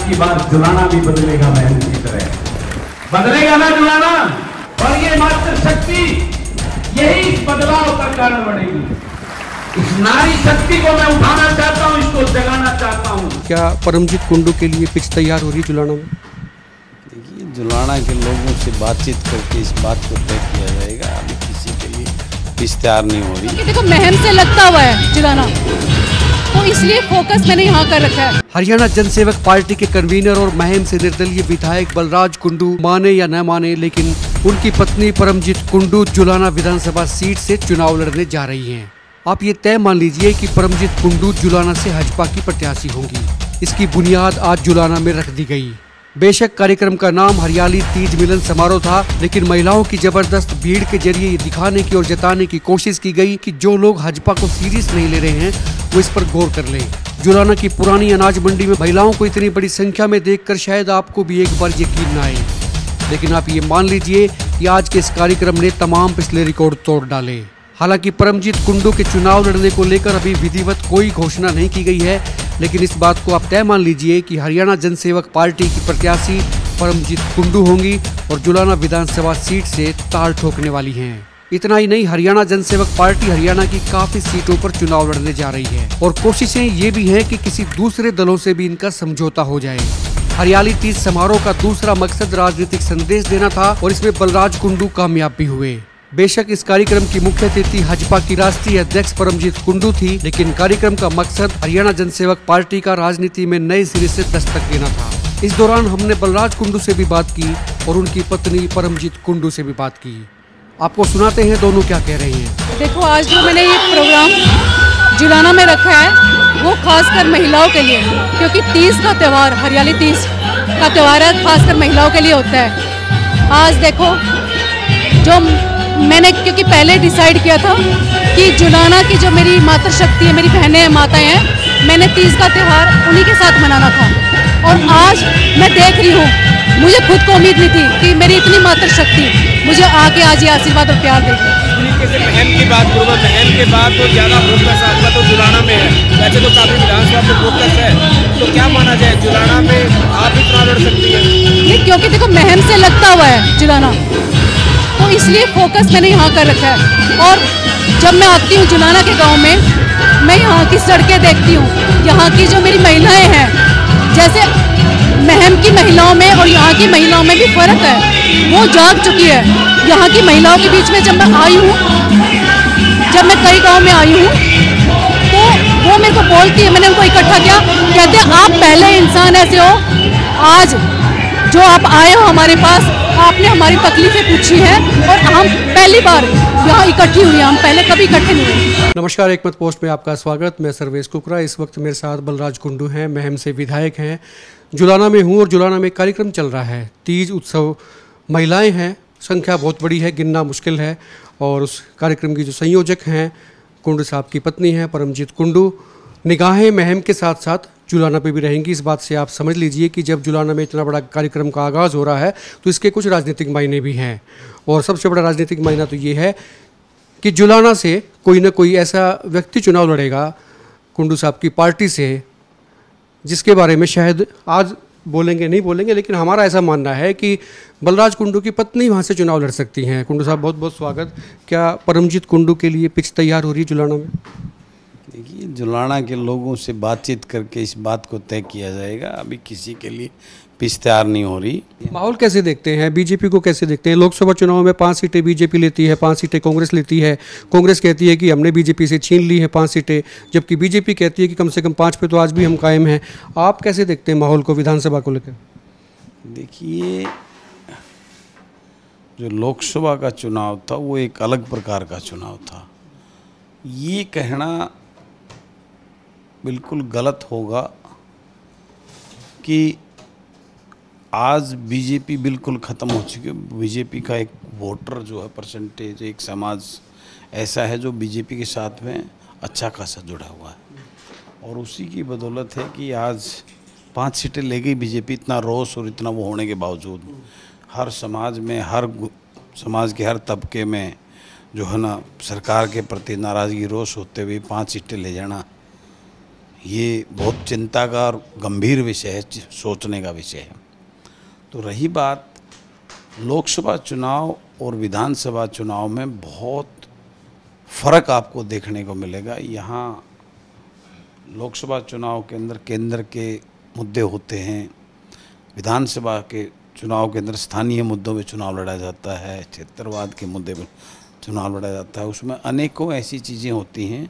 की बार जुलाना भी बदलेगा महम की तरह। बदलेगा ना जुलाना, और ये मातृशक्ति यही बदलाव का कारण बनेगी। इस नारी शक्ति को मैं उठाना चाहता हूँ, इसको जगाना चाहता हूँ। क्या परमजीत कुंडू के लिए पिच तैयार हो रही जुलाना में? देखिए, जुलाना के लोगों से बातचीत करके इस बात को तय किया जाएगा। अभी किसी के लिए पिच तैयार नहीं हो रही। देखो महम से लगता हुआ है जुलाना, तो इसलिए फोकस मैंने यहाँ कर रखा है। हरियाणा जनसेवक पार्टी के कन्वीनर और महम से निर्दलीय विधायक बलराज कुंडू माने या न माने, लेकिन उनकी पत्नी परमजीत कुंडू जुलाना विधानसभा सीट से चुनाव लड़ने जा रही हैं। आप ये तय मान लीजिए कि परमजीत कुंडू जुलाना से भाजपा की प्रत्याशी होंगी। इसकी बुनियाद आज जुलाना में रख दी गई। बेशक कार्यक्रम का नाम हरियाली तीज मिलन समारोह था, लेकिन महिलाओं की जबरदस्त भीड़ के जरिए ये दिखाने की और जताने की कोशिश की गई कि जो लोग भाजपा को सीरियस नहीं ले रहे हैं वो इस पर गौर कर लें। जुलाना की पुरानी अनाज मंडी में महिलाओं को इतनी बड़ी संख्या में देखकर शायद आपको भी एक बार यकीन न आए, लेकिन आप ये मान लीजिए कि आज के इस कार्यक्रम ने तमाम पिछले रिकॉर्ड तोड़ डाले। हालांकि परमजीत कुंडू के चुनाव लड़ने को लेकर अभी विधिवत कोई घोषणा नहीं की गई है, लेकिन इस बात को आप तय मान लीजिए कि हरियाणा जनसेवक पार्टी की प्रत्याशी परमजीत कुंडू होंगी और जुलाना विधानसभा सीट से ताल ठोकने वाली हैं। इतना ही नहीं, हरियाणा जनसेवक पार्टी हरियाणा की काफी सीटों पर चुनाव लड़ने जा रही है और कोशिशें ये भी हैं कि किसी दूसरे दलों से भी इनका समझौता हो जाए। हरियाली तीज समारोह का दूसरा मकसद राजनीतिक संदेश देना था और इसमें बलराज कुंडू कामयाब भी हुए। बेशक इस कार्यक्रम की मुख्य अतिथि भाजपा की राष्ट्रीय अध्यक्ष परमजीत कुंडू थी, लेकिन कार्यक्रम का मकसद हरियाणा जनसेवक पार्टी का राजनीति में नए सिरे से दस्तक देना था। इस दौरान हमने बलराज कुंडू से भी बात की और उनकी पत्नी परमजीत कुंडू से भी बात की। आपको सुनाते हैं दोनों क्या कह रही हैं। देखो, आज जो मैंने ये प्रोग्राम जुलाना में रखा है वो खासकर महिलाओं के लिए, क्योंकि तीज का त्यौहार, हरियाली तीज का त्यौहार है, खासकर महिलाओं के लिए होता है। आज देखो, जो मैंने क्योंकि पहले डिसाइड किया था कि जुलाना की जो मेरी मातृशक्ति है, मेरी बहनें हैं, माताएं हैं, मैंने तीज का त्यौहार उन्हीं के साथ मनाना था। और आज मैं देख रही हूँ, मुझे खुद को उम्मीद नहीं थी कि मेरी इतनी मातृशक्ति मुझे आके आज ये आशीर्वाद और प्यार देगी। तरीके से बहन की बात करूँ, बहन के बाद तो ज़्यादा फोकस आपका तो जुलाना में है। वैसे तो काफी विधानसभा पे फोकस है, तो क्या माना जाए, जुलाना में आप भी चुनाव लड़ सकती है? नहीं, क्योंकि देखो महम से लगता हुआ है जुलाना, तो इसलिए फोकस मैंने यहाँ कर रखा है। और जब मैं आती हूँ जुलाना के गांव में, मैं यहाँ की सड़कें देखती हूँ, यहाँ की जो मेरी महिलाएं हैं, जैसे महम की महिलाओं में और यहाँ की महिलाओं में भी फर्क है, वो जाग चुकी है। यहाँ की महिलाओं के बीच में जब मैं आई हूँ, जब मैं कई गाँव में आई हूँ, तो वो मेरे को बोलती है, मैंने उनको इकट्ठा किया, कहते हैं आप पहले इंसान ऐसे हो, आज जो आप आए हो हमारे पास, आपने हमारी तकलीफें पूछी हैं और हम पहली बार यहाँ इकट्ठी हुई, हम पहले कभी इकट्ठे नहीं हुए। नमस्कार, एक मत पोस्ट में आपका स्वागत। मैं सर्वेश कुकरा। इस वक्त मेरे साथ बलराज कुंडू हैं, महम से विधायक हैं, जुलाना में हूँ और जुलाना में कार्यक्रम चल रहा है तीज उत्सव। महिलाएं हैं, संख्या बहुत बड़ी है, गिनना मुश्किल है, और उस कार्यक्रम की जो संयोजक हैं कुंडू साहब की पत्नी हैं परमजीत कुंडू। निगाहें महम के साथ साथ जुलाना पे भी रहेंगी। इस बात से आप समझ लीजिए कि जब जुलाना में इतना बड़ा कार्यक्रम का आगाज़ हो रहा है तो इसके कुछ राजनीतिक मायने भी हैं, और सबसे बड़ा राजनीतिक मायना तो ये है कि जुलाना से कोई ना कोई ऐसा व्यक्ति चुनाव लड़ेगा कुंडू साहब की पार्टी से, जिसके बारे में शायद आज बोलेंगे नहीं बोलेंगे, लेकिन हमारा ऐसा मानना है कि बलराज कुंडू की पत्नी वहाँ से चुनाव लड़ सकती हैं। कुंडू साहब, बहुत बहुत स्वागत। क्या परमजीत कुंडू के लिए पिच तैयार हो रही है जुलाना में? देखिए, जुलाना के लोगों से बातचीत करके इस बात को तय किया जाएगा। अभी किसी के लिए पिच तैयार नहीं हो रही। माहौल कैसे देखते हैं, बीजेपी को कैसे देखते हैं? लोकसभा चुनाव में 5 सीटें बीजेपी लेती है, 5 सीटें कांग्रेस लेती है। कांग्रेस कहती है कि हमने बीजेपी से छीन ली है 5 सीटें, जबकि बीजेपी कहती है कि कम से कम 5 पे तो आज भी हम कायम हैं। आप कैसे देखते हैं माहौल को विधानसभा को लेकर? देखिए, जो लोकसभा का चुनाव था वो एक अलग प्रकार का चुनाव था। ये कहना बिल्कुल गलत होगा कि आज बीजेपी बिल्कुल ख़त्म हो चुकी है। बीजेपी का एक वोटर जो है परसेंटेज, एक समाज ऐसा है जो बीजेपी के साथ में अच्छा खासा जुड़ा हुआ है, और उसी की बदौलत है कि आज 5 सीटें ले गई बीजेपी। इतना रोष और इतना वो होने के बावजूद हर समाज में, हर समाज के हर तबके में जो है ना सरकार के प्रति नाराज़गी, रोष होते हुए 5 सीटें ले जाना, ये बहुत चिंता का और गंभीर विषय है, सोचने का विषय है। तो रही बात लोकसभा चुनाव और विधानसभा चुनाव में बहुत फ़र्क आपको देखने को मिलेगा। यहाँ लोकसभा चुनाव के अंदर केंद्र के मुद्दे होते हैं, विधानसभा के चुनाव के अंदर स्थानीय मुद्दों पे चुनाव लड़ा जाता है, क्षेत्रवाद के मुद्दे पर चुनाव लड़ा जाता है। उसमें अनेकों ऐसी चीज़ें होती हैं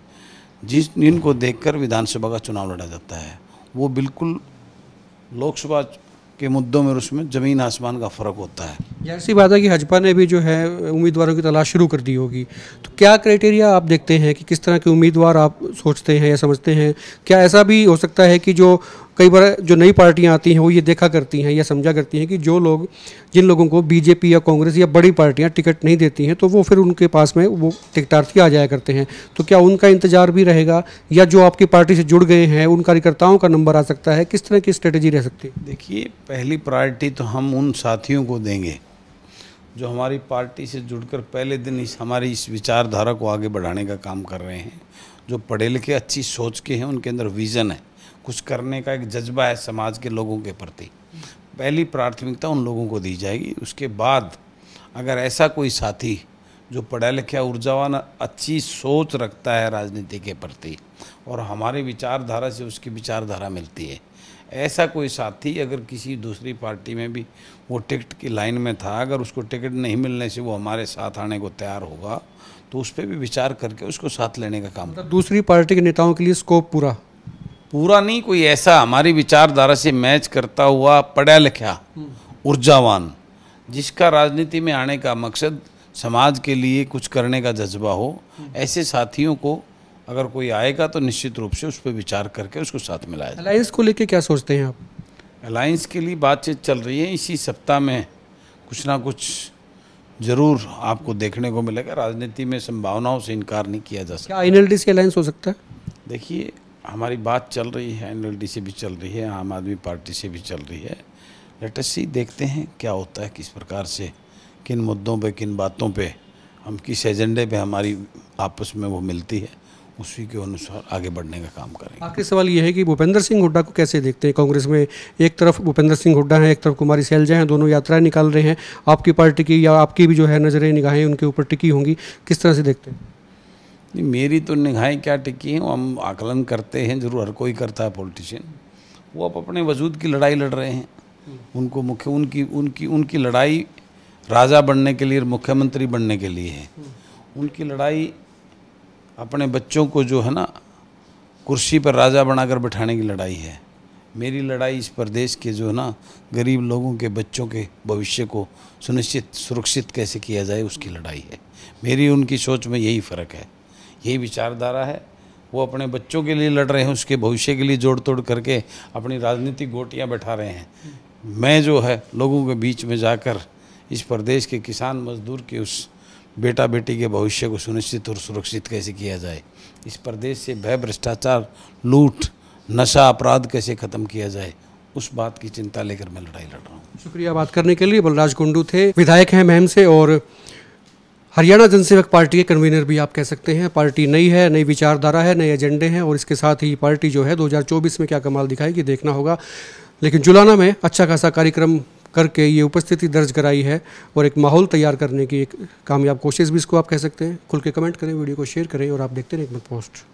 जिनको देखकर विधानसभा का चुनाव लड़ा जाता है। वो बिल्कुल लोकसभा के मुद्दों में उसमें ज़मीन आसमान का फ़र्क होता है। ऐसी बात है कि भाजपा ने भी जो है उम्मीदवारों की तलाश शुरू कर दी होगी, तो क्या क्राइटेरिया आप देखते हैं कि किस तरह के उम्मीदवार आप सोचते हैं या समझते हैं? क्या ऐसा भी हो सकता है कि जो कई बार जो नई पार्टियां आती हैं वो ये देखा करती हैं या समझा करती हैं कि जिन लोगों को बीजेपी या कांग्रेस या बड़ी पार्टियां टिकट नहीं देती हैं तो वो फिर उनके पास में वो टिकटार्थी आ जाया करते हैं, तो क्या उनका इंतजार भी रहेगा या जो आपकी पार्टी से जुड़ गए हैं उन कार्यकर्ताओं का नंबर आ सकता है? किस तरह की स्ट्रेटेजी रह सकती है? देखिए, पहली प्रायोरिटी तो हम उन साथियों को देंगे जो हमारी पार्टी से जुड़कर पहले दिन हमारी इस विचारधारा को आगे बढ़ाने का काम कर रहे हैं, जो पढ़े लिखे अच्छी सोच के हैं, उनके अंदर विज़न है, कुछ करने का एक जज्बा है समाज के लोगों के प्रति। पहली प्राथमिकता उन लोगों को दी जाएगी। उसके बाद अगर ऐसा कोई साथी जो पढ़ा लिखा, ऊर्जावान, अच्छी सोच रखता है राजनीति के प्रति और हमारी विचारधारा से उसकी विचारधारा मिलती है, ऐसा कोई साथी अगर किसी दूसरी पार्टी में भी वो टिकट की लाइन में था, अगर उसको टिकट नहीं मिलने से वो हमारे साथ आने को तैयार होगा तो उस पर भी विचार करके उसको साथ लेने का काम। दूसरी पार्टी के नेताओं के लिए स्कोप पूरा नहीं, कोई ऐसा हमारी विचारधारा से मैच करता हुआ पढ़ा लिखा, ऊर्जावान, जिसका राजनीति में आने का मकसद समाज के लिए कुछ करने का जज्बा हो, ऐसे साथियों को अगर कोई आएगा तो निश्चित रूप से उस पर विचार करके उसको साथ मिलाया जाए। अलायंस को लेके क्या सोचते हैं आप? अलायंस के लिए बातचीत चल रही है। इसी सप्ताह में कुछ ना कुछ जरूर आपको देखने को मिलेगा। राजनीति में संभावनाओं से इनकार नहीं किया जा सकता। क्या एनएलडी से अलायंस हो सकता है? देखिए, हमारी बात चल रही है, एनएलडी से भी चल रही है, आम आदमी पार्टी से भी चल रही है। लेट अस सी, देखते हैं क्या होता है, किस प्रकार से, किन मुद्दों पे, किन बातों पे, हम किस एजेंडे पे हमारी आपस में वो मिलती है, उसी के अनुसार आगे बढ़ने का काम करेंगे। आखिरी सवाल ये है कि भूपेंद्र सिंह हुड्डा को कैसे देखते हैं कांग्रेस में? एक तरफ भूपेंद्र सिंह हुड्डा हैं, एक तरफ कुमारी सैलजा हैं, दोनों यात्राएं निकाल रहे हैं। आपकी पार्टी की या आपकी भी जो है नज़रें, निगाहें उनके ऊपर टिकी होंगी, किस तरह से देखते हैं? मेरी तो निगाहें क्या टिकी हैं, हम आकलन करते हैं, जरूर हर कोई करता है पॉलिटिशियन। वो अब अपने वजूद की लड़ाई लड़ रहे हैं। उनको मुख्य उनकी लड़ाई राजा बनने के लिए, मुख्यमंत्री बनने के लिए है। उनकी लड़ाई अपने बच्चों को जो है ना कुर्सी पर राजा बनाकर बिठाने की लड़ाई है। मेरी लड़ाई इस प्रदेश के जो है ना गरीब लोगों के बच्चों के भविष्य को सुरक्षित कैसे किया जाए, उसकी लड़ाई है। मेरी उनकी सोच में यही फ़र्क है, यही विचारधारा है। वो अपने बच्चों के लिए लड़ रहे हैं, उसके भविष्य के लिए जोड़ तोड़ करके अपनी राजनीतिक गोटियां बैठा रहे हैं। मैं जो है लोगों के बीच में जाकर इस प्रदेश के किसान मजदूर के उस बेटा बेटी के भविष्य को सुनिश्चित और सुरक्षित कैसे किया जाए, इस प्रदेश से भय, भ्रष्टाचार, लूट, नशा, अपराध कैसे ख़त्म किया जाए, उस बात की चिंता लेकर मैं लड़ाई लड़ रहा हूँ। शुक्रिया बात करने के लिए। बलराज कुंडू थे, विधायक हैं महम से और हरियाणा जनसेवक पार्टी के कन्वीनर भी आप कह सकते हैं। पार्टी नई है, नई विचारधारा है, नए एजेंडे हैं और इसके साथ ही पार्टी जो है 2024 में क्या कमाल दिखाएगी देखना होगा। लेकिन जुलाना में अच्छा खासा कार्यक्रम करके ये उपस्थिति दर्ज कराई है और एक माहौल तैयार करने की एक कामयाब कोशिश भी इसको आप कह सकते हैं। खुल के कमेंट करें, वीडियो को शेयर करें और आप देखते रहें एक मत पोस्ट।